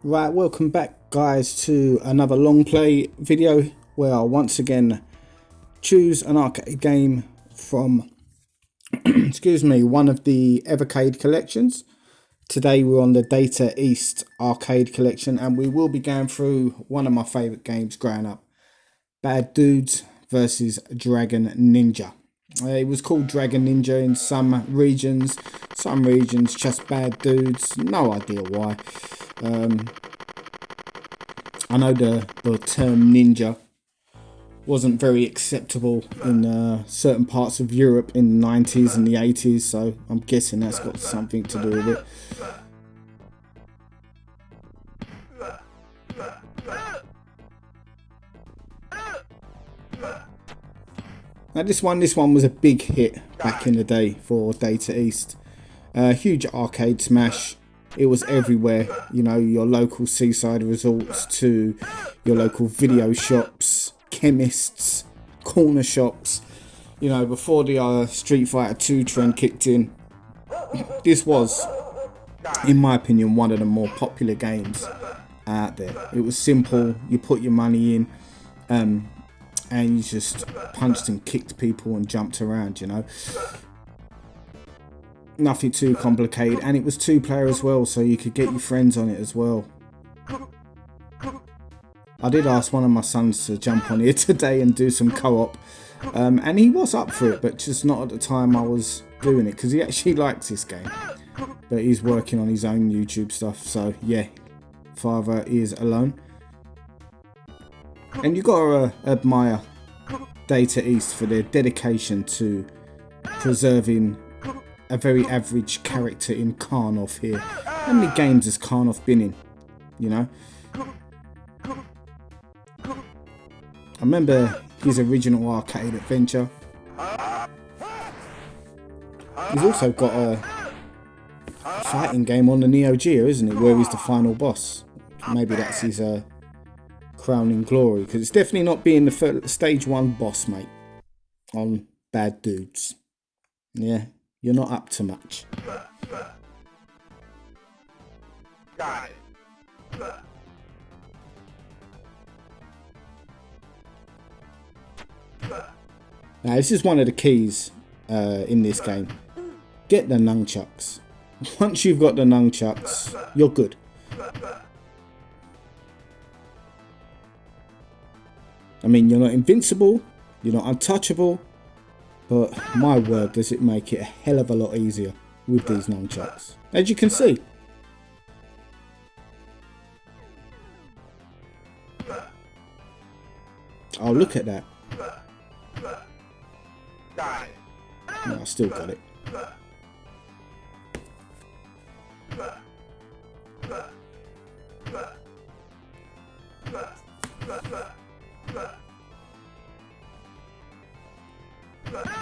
Right, welcome back guys to another long play video where I'll once again choose an arcade game from excuse me, one of the Evercade collections. Today we're on the Data East arcade collection and we will be going through one of my favourite games growing up, Bad Dudes versus Dragon Ninja. It was called Dragon Ninja in some regions just Bad Dudes, no idea why. I know the term ninja wasn't very acceptable in certain parts of Europe in the 90s and the 80s, so I'm guessing that's got something to do with it. Now this one was a big hit back in the day for Data East. Huge arcade smash. It was everywhere, you know, your local seaside resorts to your local video shops, chemists, corner shops. You know, before the Street Fighter 2 trend kicked in, this was, in my opinion, one of the more popular games out there. It was simple, you put your money in, and you just punched and kicked people and jumped around, you know. Nothing too complicated, and it was two-player as well, so you could get your friends on it as well. I did ask one of my sons to jump on here today and do some co-op, and he was up for it, but just not at the time I was doing it, because he actually likes this game, but he's working on his own YouTube stuff, so yeah, father is alone. And you gotta admire Data East for their dedication to preserving a very average character in Karnov here. How many games has Karnov been in, you know? I remember his original arcade adventure. He's also got a fighting game on the Neo Geo, isn't it, where he's the final boss. Maybe that's his crowning glory, because it's definitely not being the stage 1 boss, mate, on Bad Dudes. Yeah. You're not up to much. Got it. Now this is one of the keys in this game. Get the nunchucks. Once you've got the nunchucks, you're good. I mean, you're not invincible, you're not untouchable, but my word, does it make it a hell of a lot easier with these nunchucks, as you can see. Oh, look at that. No, I still got it.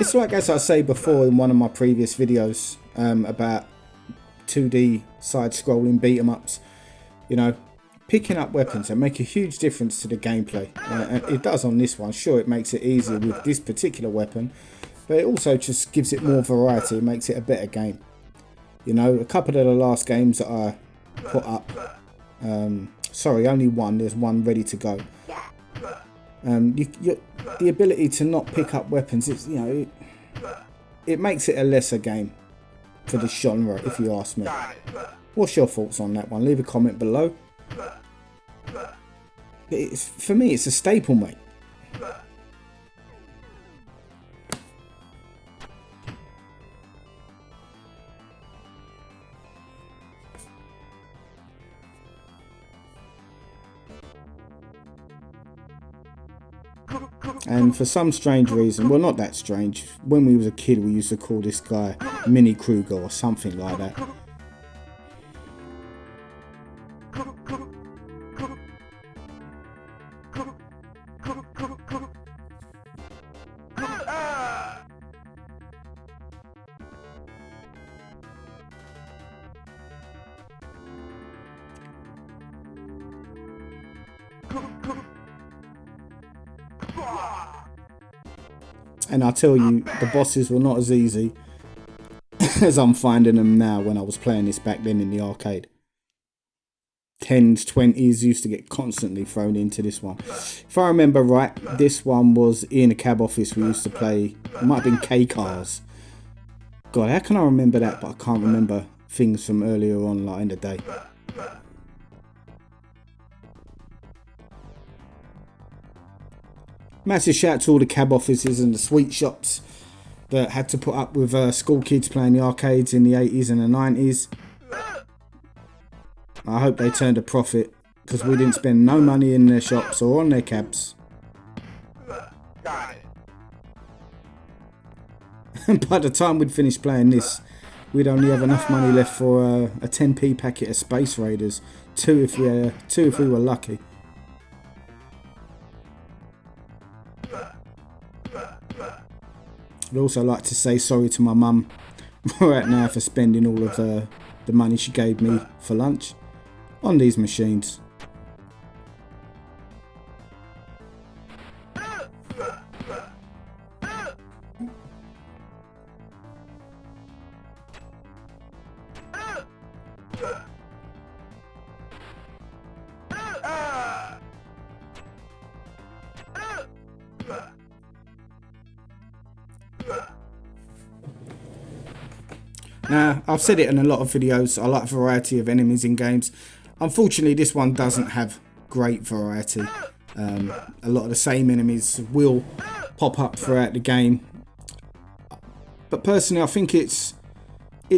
It's like, as I say before in one of my previous videos about 2D side-scrolling beat-em-ups, you know, picking up weapons and make a huge difference to the gameplay. And it does on this one. Sure, it makes it easier with this particular weapon, but it also just gives it more variety. It makes it a better game. You know, a couple of the last games that I put up, sorry, only one. There's one ready to go. The ability to not pick up weapons, it's, you know, it makes it a lesser game for this genre, if you ask me. What's your thoughts on that one? Leave a comment below. For me, it's a staple, mate. And for some strange reason, well, not that strange, when we was a kid we used to call this guy Mini Kruger or something like that. And I tell you, the bosses were not as easy as I'm finding them now when I was playing this back then in the arcade. 10s, 20s used to get constantly thrown into this one. If I remember right, this one was in a cab office. We used to play, it might have been K-Cars. God, how can I remember that, but I can't remember things from earlier on, like in the day. Massive shout to all the cab offices and the sweet shops that had to put up with school kids playing the arcades in the 80s and the 90s. I hope they turned a profit, because we didn't spend no money in their shops or on their cabs. And by the time we'd finished playing this, we'd only have enough money left for a 10p packet of Space Raiders, two if we were lucky. I'd also like to say sorry to my mum right now for spending all of the money she gave me for lunch on these machines. Now, I've said it in a lot of videos, I like variety of enemies in games. Unfortunately, this one doesn't have great variety. A lot of the same enemies will pop up throughout the game. But personally, I think it's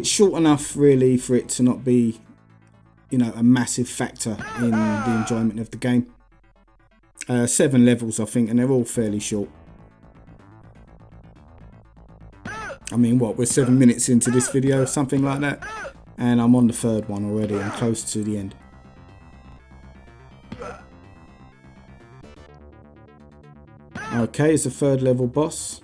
short enough really for it to not be, you know, a massive factor in the enjoyment of the game. 7 levels, I think, and they're all fairly short. I mean, what, we're 7 minutes into this video, something like that, and I'm on the 3rd one already. I'm close to the end. Okay, it's a 3rd level boss.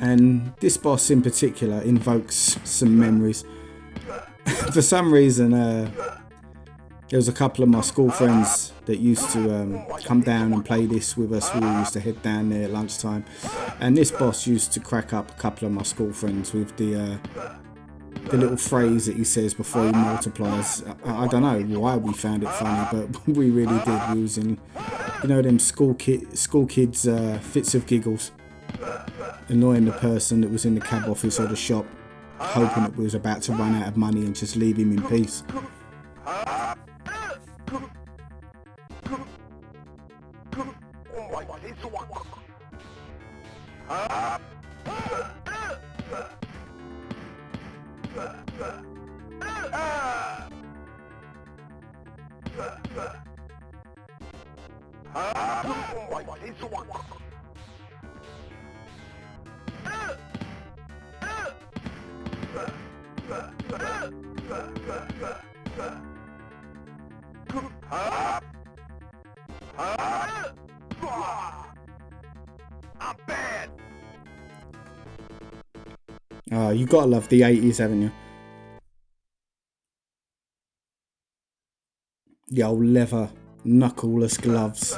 And this boss in particular invokes some memories. For some reason, there was a couple of my school friends that used to come down and play this with us. We used to head down there at lunchtime, and this boss used to crack up a couple of my school friends with the little phrase that he says before he multiplies. I don't know why we found it funny, but we really did. We was in, you know, them school kids fits of giggles, annoying the person that was in the cab office or the shop, hoping that we was about to run out of money and just leave him in peace. I'm bad. You gotta love the 80s, haven't you? The old leather knuckleless gloves,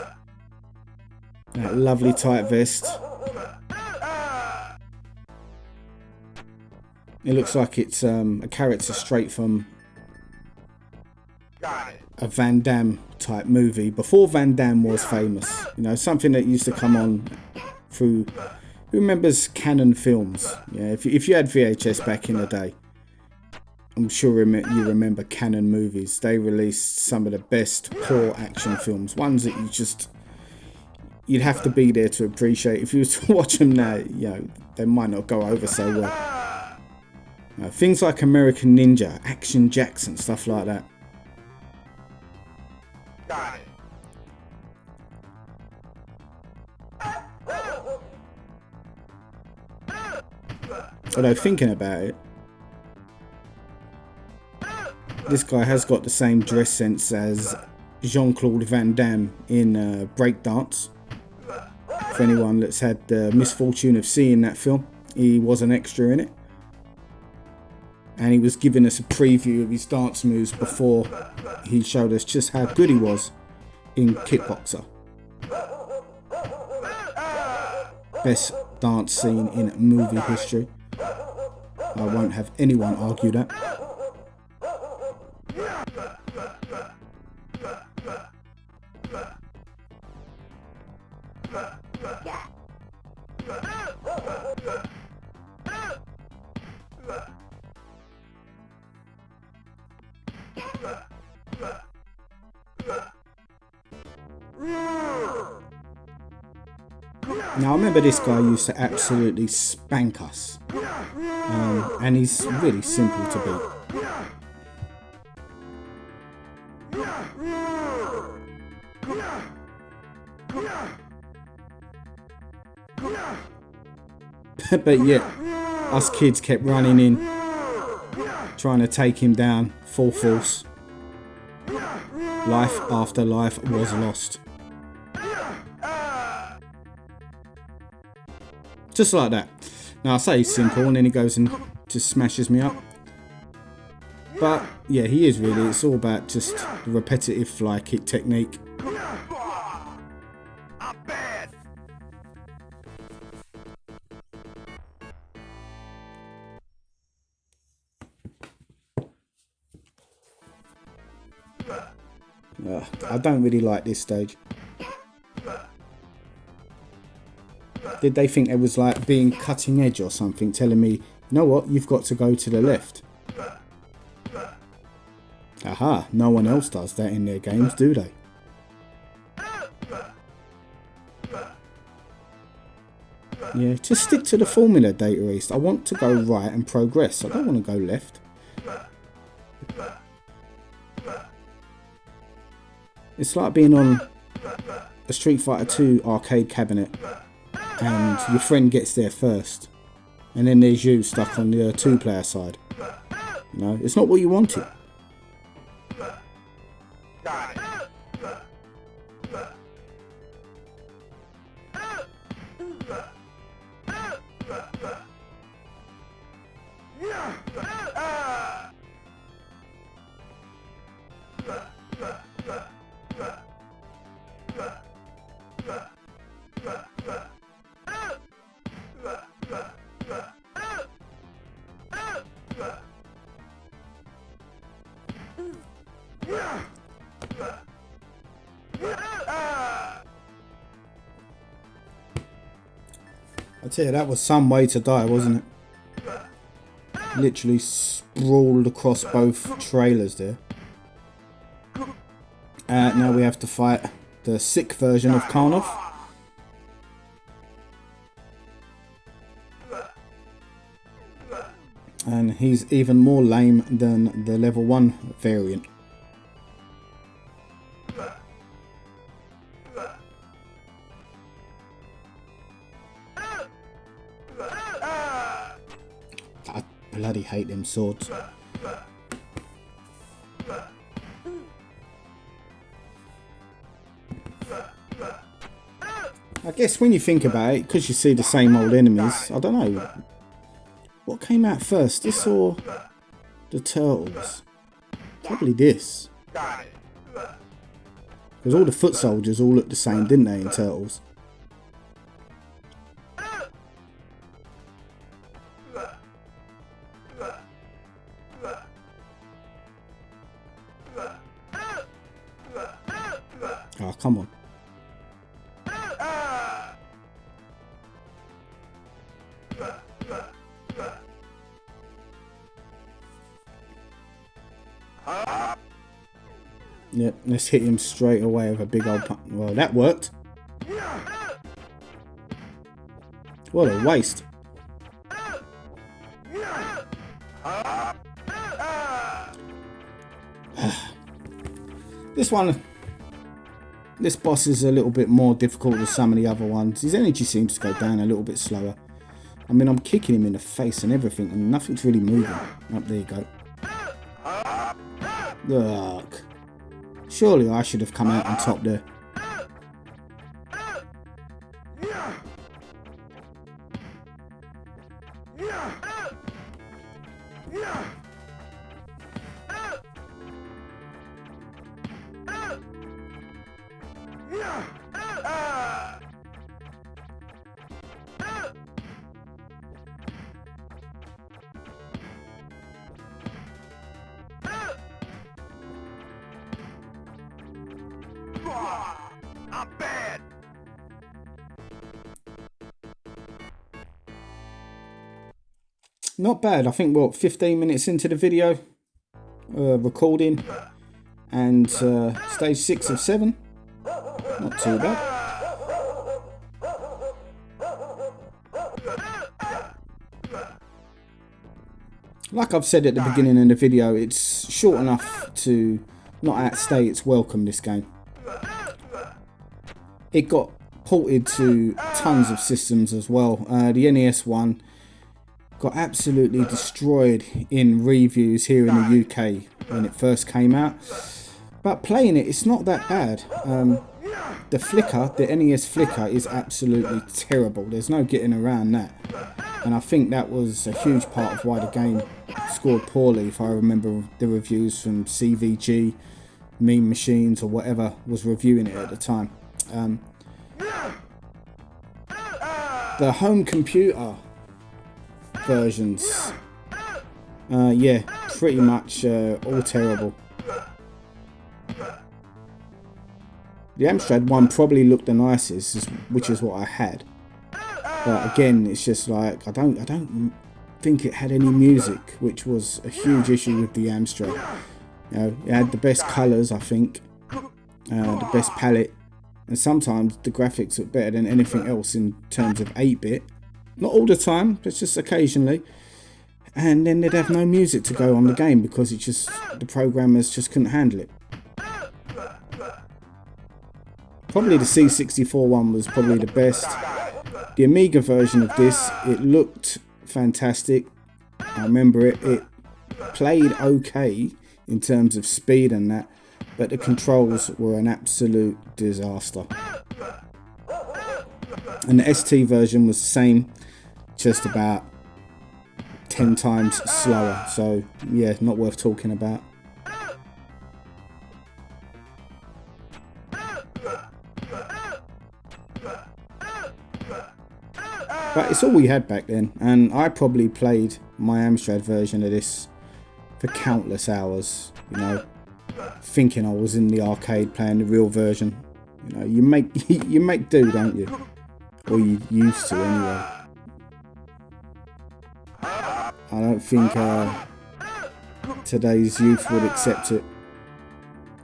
that lovely tight vest. It looks like it's a character straight from a Van Damme type movie, before Van Damme was famous. You know, something that used to come on through, who remembers Canon films? Yeah, if you had VHS back in the day, I'm sure you remember Canon movies. They released some of the best poor action films, ones that you'd have to be there to appreciate. If you was to watch them now, you know, they might not go over so well. Things like American Ninja, Action Jackson, stuff like that. Although thinking about it, this guy has got the same dress sense as Jean-Claude Van Damme in Breakdance. For anyone that's had the misfortune of seeing that film, he was an extra in it. And he was giving us a preview of his dance moves before he showed us just how good he was in Kickboxer. Best dance scene in movie history. I won't have anyone argue that. Now I remember this guy used to absolutely spank us, and he's really simple to beat. But yeah, us kids kept running in, trying to take him down full force. Life after life was lost. Just like that. Now I say he's simple and then he goes and just smashes me up. But yeah, he is really. It's all about just the repetitive fly kick technique. I don't really like this stage. Did they think it was like being cutting edge or something, telling me, you know what, you've got to go to the left? Aha, no one else does that in their games, do they? Yeah, just stick to the formula, Data East. I want to go right and progress. I don't want to go left. It's like being on a Street Fighter 2 arcade cabinet and your friend gets there first, and then there's you stuck on the two-player side. You know, it's not what you wanted. I tell you, that was some way to die, wasn't it? Literally sprawled across both trailers there. Now we have to fight the sick version of Karnov. And he's even more lame than the level 1 variant. I bloody hate them swords. I guess when you think about it, because you see the same old enemies, I don't know. What came out first, this or the Turtles? Probably this. Because all the foot soldiers all look the same, didn't they, in Turtles? Oh, come on. Yep, let's hit him straight away with a big old punch. Well, that worked. What a waste. This boss is a little bit more difficult than some of the other ones. His energy seems to go down a little bit slower. I mean, I'm kicking him in the face and everything, and nothing's really moving. Up there you go. Look. Surely I should have come out on top there. I'm bad. Not bad. I think, what, 15 minutes into the video recording, and stage 6 of 7. Not too bad. Like I've said at the beginning of the video, it's short enough to not outstay its welcome, this game. It got ported to tons of systems as well. The NES one got absolutely destroyed in reviews here in the UK when it first came out. But playing it, it's not that bad. The flicker, the NES flicker, is absolutely terrible. There's no getting around that. And I think that was a huge part of why the game scored poorly, if I remember the reviews from CVG, Meme Machines, or whatever was reviewing it at the time. The home computer versions, yeah, pretty much all terrible. The Amstrad one probably looked the nicest, which is what I had. But again, it's just like I don't think it had any music, which was a huge issue with the Amstrad. You know, it had the best colours, I think, the best palette, and sometimes the graphics look better than anything else in terms of 8-bit. Not all the time, but just occasionally. And then they'd have no music to go on the game because it just, the programmers just couldn't handle it. Probably the C64 one was probably the best. The Amiga version of this, it looked fantastic. I remember it played okay in terms of speed and that, but the controls were an absolute disaster. And the ST version was the same, just about 10 times slower. So yeah, not worth talking about. But it's all we had back then, and I probably played my Amstrad version of this for countless hours, you know, thinking I was in the arcade playing the real version. You know, you make do, don't you? Or you used to anyway. I don't think today's youth would accept it.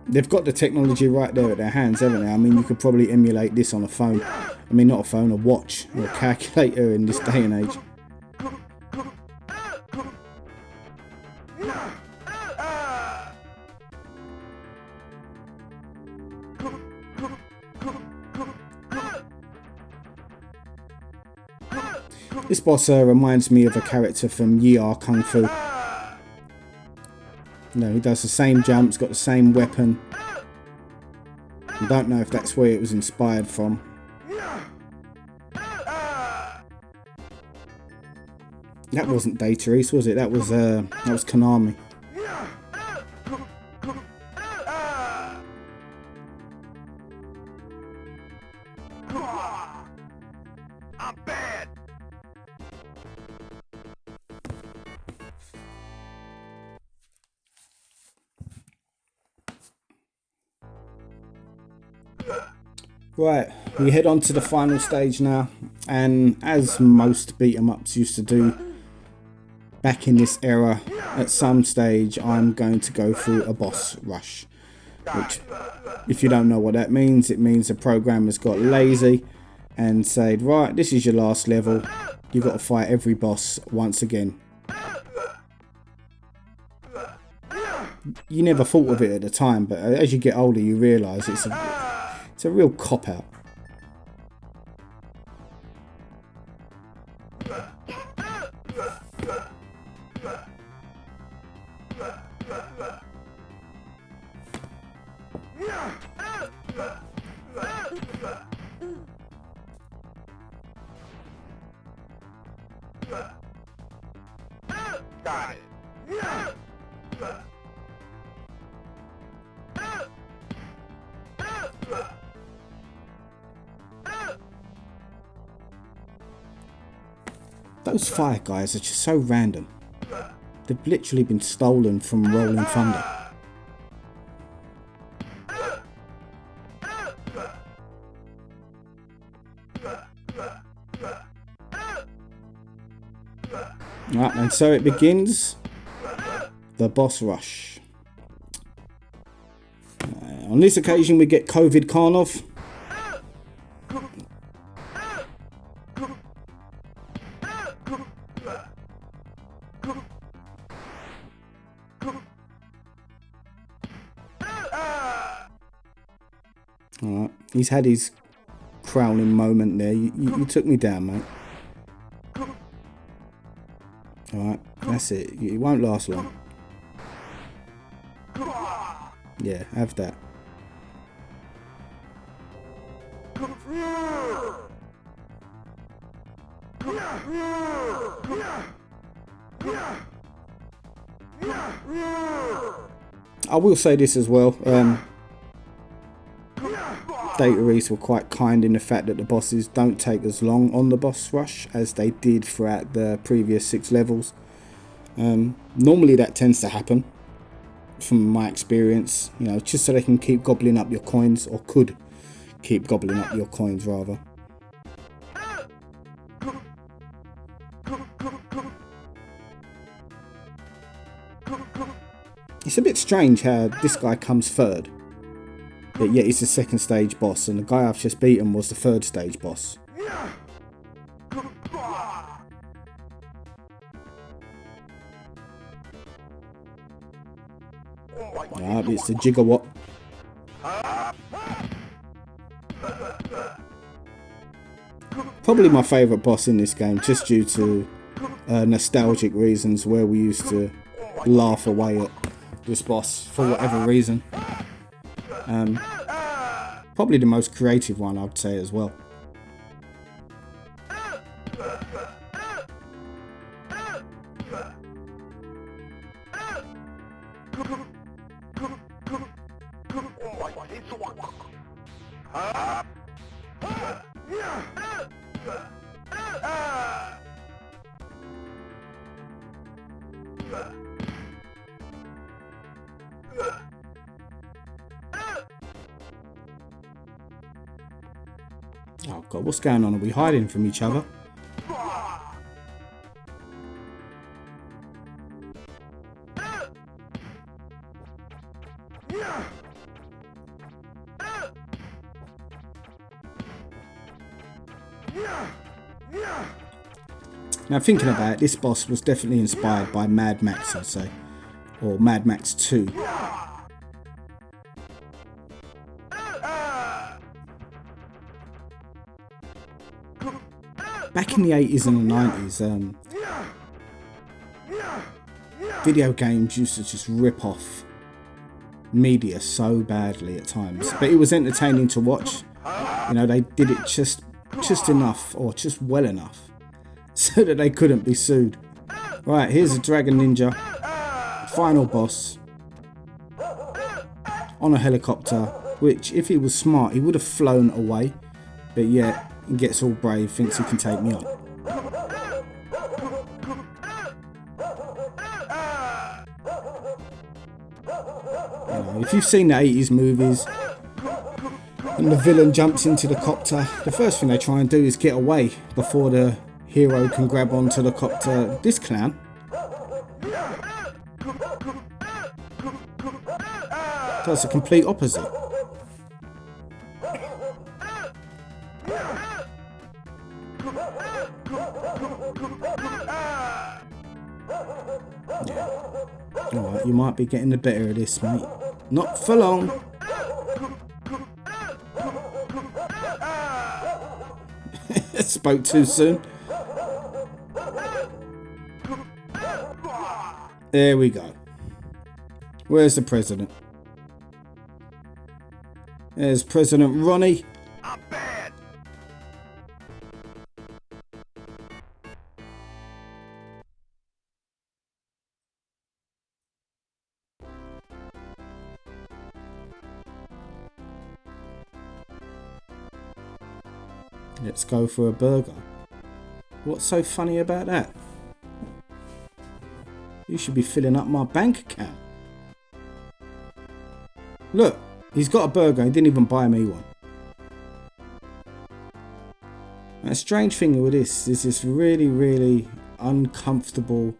They've got the technology right there at their hands, haven't they? I mean, you could probably emulate this on a phone. I mean, not a phone, a watch or a calculator in this day and age. This boss reminds me of a character from Yi Kung Fu. No, he does the same jumps, got the same weapon. I don't know if that's where it was inspired from. That wasn't Data East, was it? That was Konami. I'm bad. Right, we head on to the final stage now, and as most beat 'em ups used to do back in this era, at some stage I'm going to go through a boss rush, which, if you don't know what that means, it means the programmers got lazy and said, right, this is your last level, you've got to fight every boss once again. You never thought of it at the time, but as you get older you realise it's a real cop-out. Got it. Those fire guys are just so random. They've literally been stolen from Rolling Thunder. Right, and so it begins. The boss rush. On this occasion we get COVID Karnov. Alright, he's had his crowning moment there. You took me down, mate. Alright, that's it. It won't last long. Yeah, have that. I will say this as well. Data East were quite kind in the fact that the bosses don't take as long on the boss rush as they did throughout the previous 6 levels. Normally that tends to happen, from my experience, you know, just so they can keep gobbling up your coins, or could keep gobbling up your coins rather. It's a bit strange how this guy comes third, but yet he's the 2nd stage boss, and the guy I've just beaten was the 3rd stage boss. Alright, it's the Gigawatt. Probably my favourite boss in this game, just due to nostalgic reasons, where we used to laugh away at this boss for whatever reason. Probably the most creative one, I'd say, as well. Oh god, what's going on? Are we hiding from each other? Now thinking about it, this boss was definitely inspired by Mad Max, I'd say. Or Mad Max 2. Back in the 80s and the 90s, video games used to just rip off media so badly at times. But it was entertaining to watch. You know, they did it just enough, or just well enough, so that they couldn't be sued. Right, here's a Dragon Ninja, final boss, on a helicopter, which if he was smart he would have flown away, but yet he gets all brave, thinks he can take me on. You know, if you've seen the 80s movies and the villain jumps into the copter, the first thing they try and do is get away before the hero can grab onto the copter. This clown does the complete opposite. Yeah. Alright, you might be getting the better of this, mate. Not for long. Spoke too soon. There we go. Where's the president? There's President Ronnie. I'm bad. Let's go for a burger. What's so funny about that? You should be filling up my bank account. Look, he's got a burger, he didn't even buy me one. And a strange thing with this is this really uncomfortable,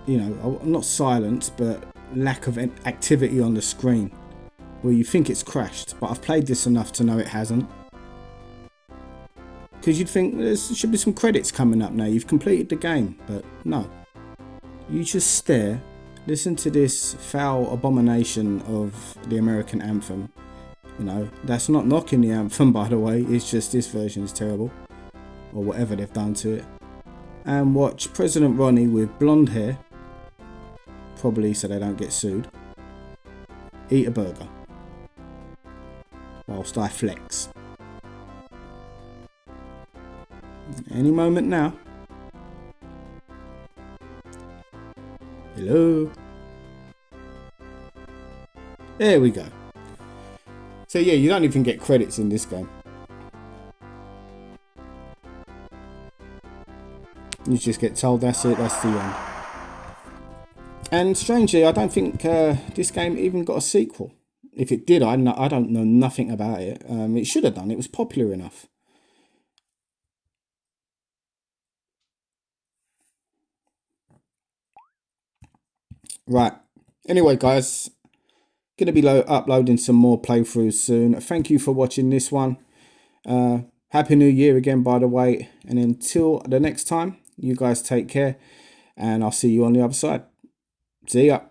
you know, not silence, but lack of activity on the screen where you think it's crashed. But I've played this enough to know it hasn't. Because you'd think there should be some credits coming up now. You've completed the game, but no. You just stare, listen to this foul abomination of the American anthem. You know, that's not knocking the anthem, by the way. It's just this version is terrible, or whatever they've done to it. And watch President Ronnie with blonde hair, probably so they don't get sued, eat a burger whilst I flex. Any moment now. Hello. There we go. So yeah, you don't even get credits in this game. You just get told that's it, that's the end. And strangely, I don't think this game even got a sequel. If it did, I don't know nothing about it. It should have done. It was popular enough. Right. Anyway, guys, going to be uploading some more playthroughs soon. Thank you for watching this one. Happy New Year again, by the way. And until the next time, you guys take care. And I'll see you on the other side. See ya.